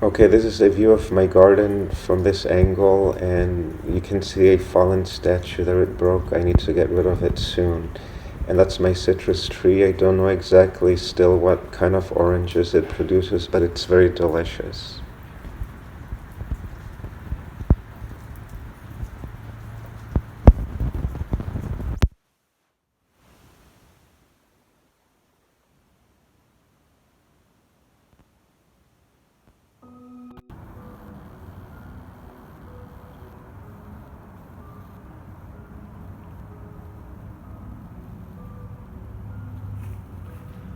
Okay, this is a view of my garden from this angle, and you can see a fallen statue there. It broke. I need to get rid of it soon. And that's my citrus tree. I don't know exactly still what kind of oranges it produces, but it's very delicious.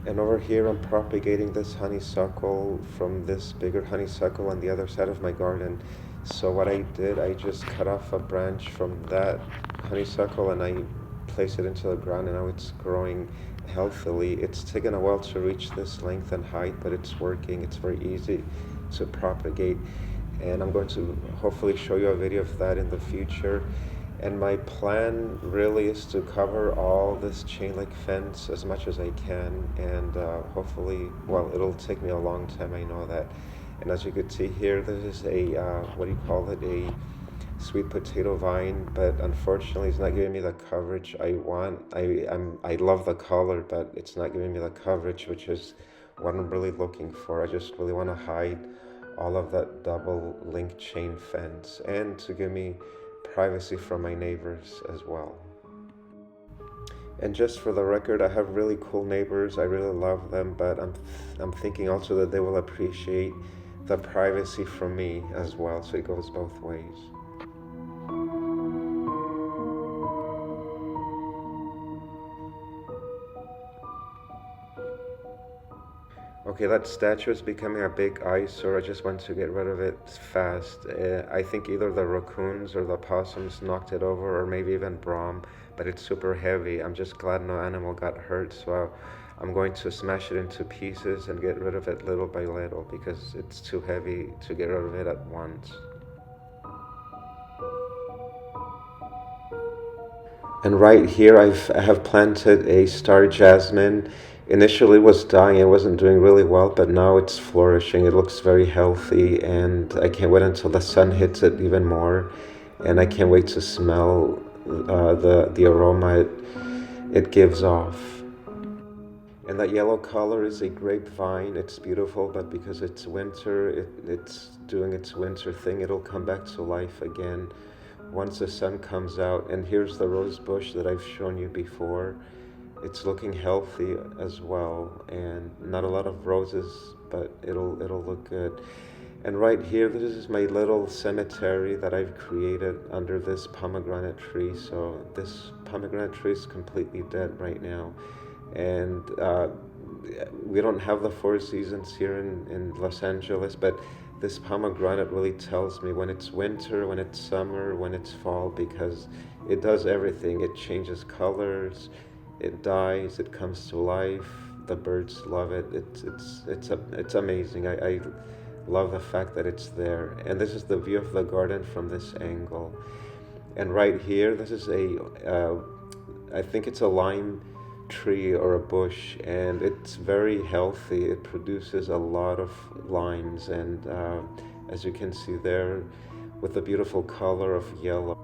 And over here, I'm propagating this honeysuckle from this bigger honeysuckle on the other side of my garden. So what I did, I just cut off a branch from that honeysuckle and I placed it into the ground, and now it's growing healthily. It's taken a while to reach this length and height, but it's working. It's very easy to propagate. And I'm going to hopefully show you a video of that in the future. And my plan really is to cover all this chain link fence as much as I can, and hopefully, well, it'll take me a long time, I know that. And as you can see here, this is a, what do you call it, a sweet potato vine, but unfortunately it's not giving me the coverage I want. I love the color, but it's not giving me the coverage, which is what I'm really looking for. I just really want to hide all of that double link chain fence and to give me privacy from my neighbors as well. And just for the record, I have really cool neighbors. I really love them, but I'm thinking also that they will appreciate the privacy from me as well. So it goes both ways. Okay, that statue is becoming a big eyesore. I just want to get rid of it fast. I think either the raccoons or the possums knocked it over, or maybe even Brom, but it's super heavy. I'm just glad no animal got hurt, so I'm going to smash it into pieces and get rid of it little by little because it's too heavy to get rid of it at once. And right here, I have planted a star jasmine. Initially, it was dying, it wasn't doing really well, but now it's flourishing. It looks very healthy, and I can't wait until the sun hits it even more. And I can't wait to smell the aroma it gives off. And that yellow color is a grapevine. It's beautiful, but because it's winter, it's doing its winter thing. It'll come back to life again once the sun comes out. And here's the rose bush that I've shown you before. It's looking healthy as well, and not a lot of roses, but it'll look good. And right here, this is my little cemetery that I've created under this pomegranate tree. So this pomegranate tree is completely dead right now, and we don't have the four seasons here in Los Angeles, but this pomegranate really tells me when it's winter, when it's summer, when it's fall, because it does everything. It changes colors, it dies, it comes to life. The birds love it. It's amazing. I love the fact that it's there. And this is the view of the garden from this angle. And right here, this is I think it's a lime tree or a bush, and it's very healthy. It produces a lot of limes, and as you can see there, with the beautiful color of yellow.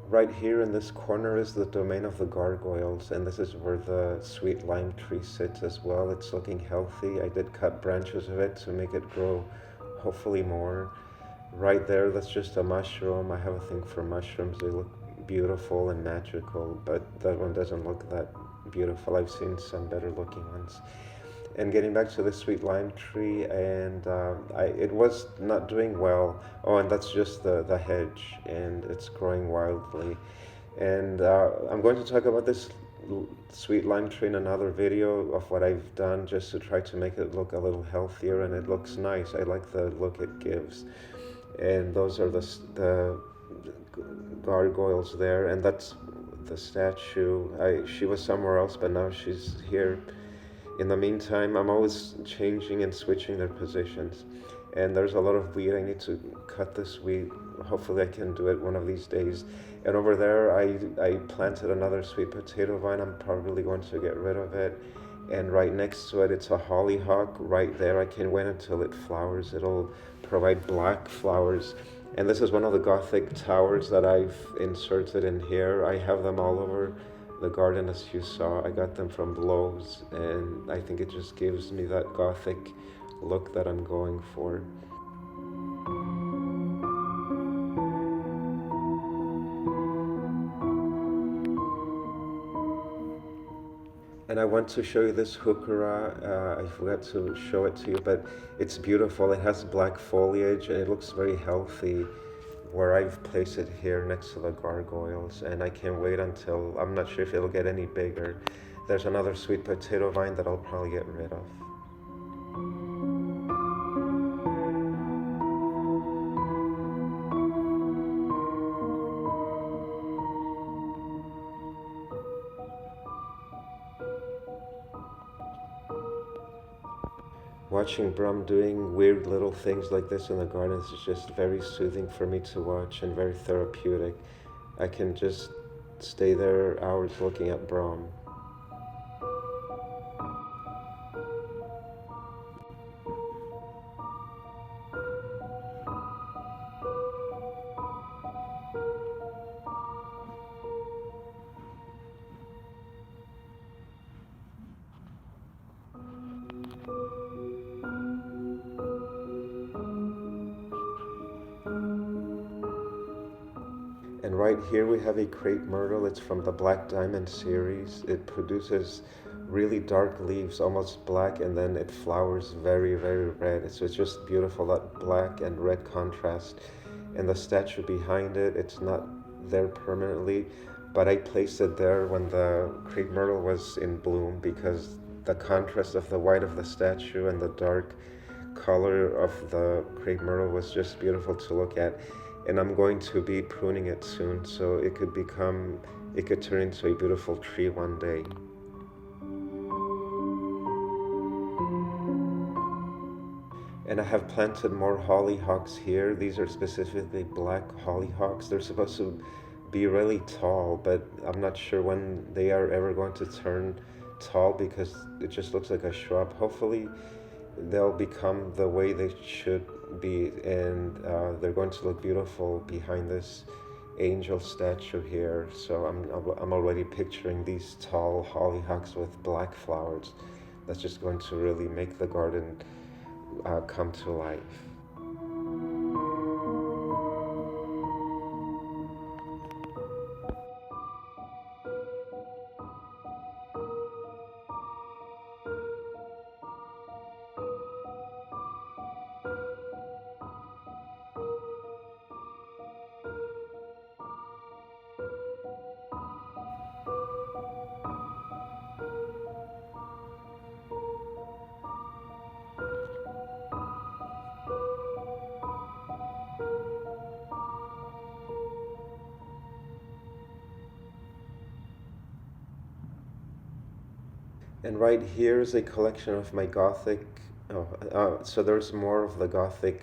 Right here in this corner is the domain of the gargoyles, and this is where the sweet lime tree sits as well. It's looking healthy. I did cut branches of it to make it grow hopefully more. Right there, that's just a mushroom. I have a thing for mushrooms. They look beautiful and magical, but that one doesn't look that beautiful. I've seen some better looking ones. And getting back to the sweet lime tree, and it was not doing well. Oh, and that's just the hedge, and it's growing wildly. And I'm going to talk about this sweet lime tree in another video of what I've done just to try to make it look a little healthier, and it looks nice. I like the look it gives. And those are the gargoyles there, and that's the statue. She was somewhere else, but now she's here. In the meantime, I'm always changing and switching their positions. And there's a lot of weed. I need to cut this weed. Hopefully I can do it one of these days. And over there, I planted another sweet potato vine. I'm probably going to get rid of it. And right next to it, it's a hollyhock right there. I can't wait until it flowers. It'll provide black flowers. And this is one of the Gothic towers that I've inserted in here. I have them all over the garden, as you saw. I got them from Lowe's, and I think it just gives me that Gothic look that I'm going for. And I want to show you this heuchera. I forgot to show it to you, but it's beautiful. It has black foliage and it looks very healthy where I've placed it here next to the gargoyles. And I can't wait until, I'm not sure if it'll get any bigger. There's another sweet potato vine that I'll probably get rid of. Watching Brum doing weird little things like this in the gardens is just very soothing for me to watch and very therapeutic. I can just stay there hours looking at Brum. And right here we have a crepe myrtle. It's from the Black Diamond series. It produces really dark leaves, almost black, and then it flowers very, very red. So it's just beautiful, that black and red contrast. And the statue behind it, it's not there permanently, but I placed it there when the crepe myrtle was in bloom because the contrast of the white of the statue and the dark color of the crepe myrtle was just beautiful to look at. And I'm going to be pruning it soon so it could turn into a beautiful tree one day. And I have planted more hollyhocks here. These are specifically black hollyhocks. They're supposed to be really tall, but I'm not sure when they are ever going to turn tall because it just looks like a shrub. Hopefully they'll become the way they should be, and they're going to look beautiful behind this angel statue here. So I'm already picturing these tall hollyhocks with black flowers. That's just going to really make the garden come to life. And right here is a collection of my Gothic, so there's more of the Gothic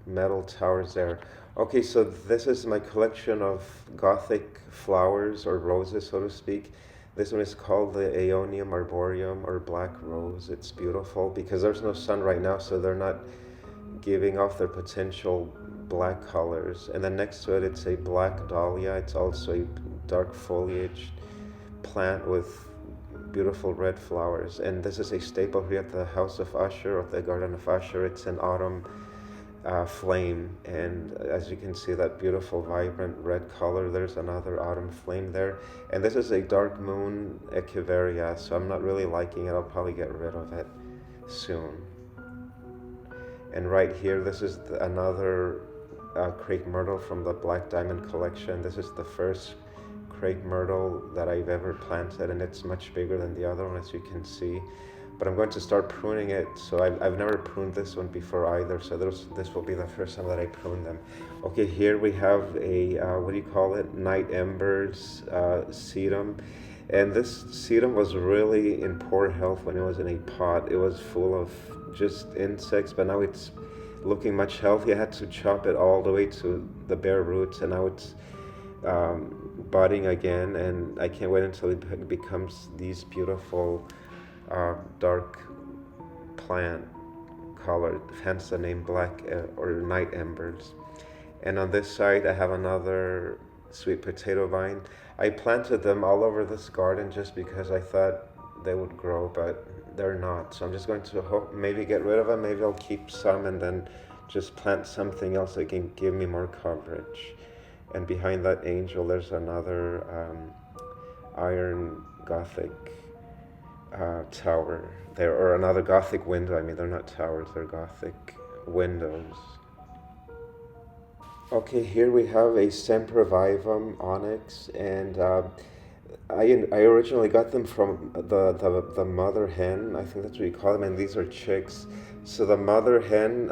metal towers there. Okay, so this is my collection of Gothic flowers or roses, so to speak. This one is called the Aeonium arboreum or black rose. It's beautiful because there's no sun right now, so they're not giving off their potential black colors. And then next to it, it's a black dahlia. It's also a dark foliage plant with beautiful red flowers. And this is a staple here at the House of Usher, or the Garden of Usher. It's an autumn flame, and as you can see, that beautiful vibrant red color, there's another autumn flame there. And this is a dark moon echeveria, so I'm not really liking it. I'll probably get rid of it soon. And right here, this is another crepe myrtle from the Black Diamond collection. This is the first crepe myrtle that I've ever planted, and it's much bigger than the other one, as you can see. But I'm going to start pruning it, so I've never pruned this one before either, so this will be the first time that I prune them. Okay, here we have a, what do you call it, night embers sedum. And this sedum was really in poor health when it was in a pot. It was full of just insects, but now it's looking much healthier. I had to chop it all the way to the bare roots, and now it's budding again, and I can't wait until it becomes these beautiful dark plant colored, hence the name black or night embers. And on this side, I have another sweet potato vine. I planted them all over this garden just because I thought they would grow, but they're not. So I'm just going to hope maybe get rid of them. Maybe I'll keep some and then just plant something else that can give me more coverage. And behind that angel, there's another iron Gothic tower there, or another Gothic window. I mean, they're not towers, they're Gothic windows. Okay, here we have a Sempervivum onyx, and I originally got them from the mother hen. I think that's what you call them, and these are chicks. So the mother hen,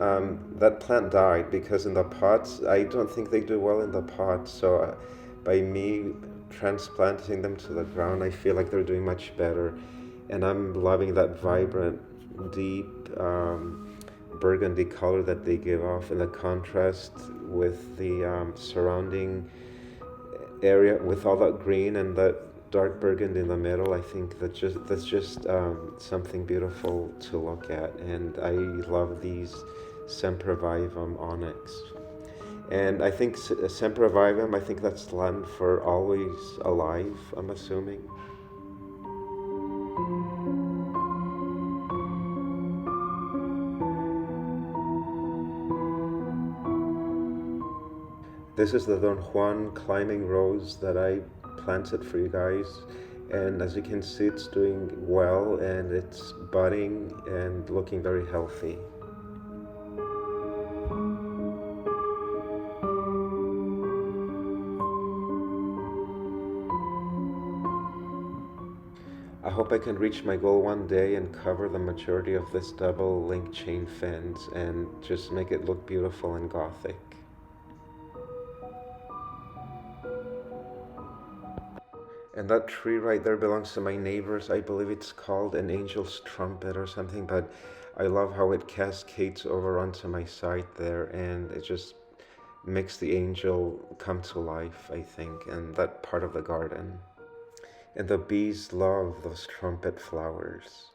that plant died because in the pots, I don't think they do well in the pots. So by me transplanting them to the ground, I feel like they're doing much better, and I'm loving that vibrant, deep. Burgundy color that they give off, and the contrast with the surrounding area with all that green and that dark burgundy in the middle. I think that's just something beautiful to look at, and I love these Sempervivum onyx. And I think Sempervivum, I think that's Latin for always alive, I'm assuming. This is the Don Juan climbing rose that I planted for you guys, and as you can see, it's doing well and it's budding and looking very healthy. I hope I can reach my goal one day and cover the majority of this double link chain fence and just make it look beautiful and Gothic. And that tree right there belongs to my neighbors. I believe it's called an angel's trumpet or something, but I love how it cascades over onto my side there, and it just makes the angel come to life, I think, and that part of the garden. And the bees love those trumpet flowers.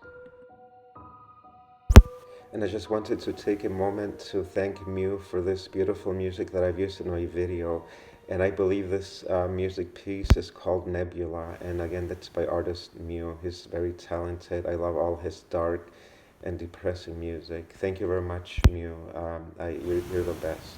And I just wanted to take a moment to thank Myuu for this beautiful music that I've used in my video. And I believe this music piece is called Nebula. And again, that's by artist Myuu. He's very talented. I love all his dark and depressing music. Thank you very much, Myuu. You're the best.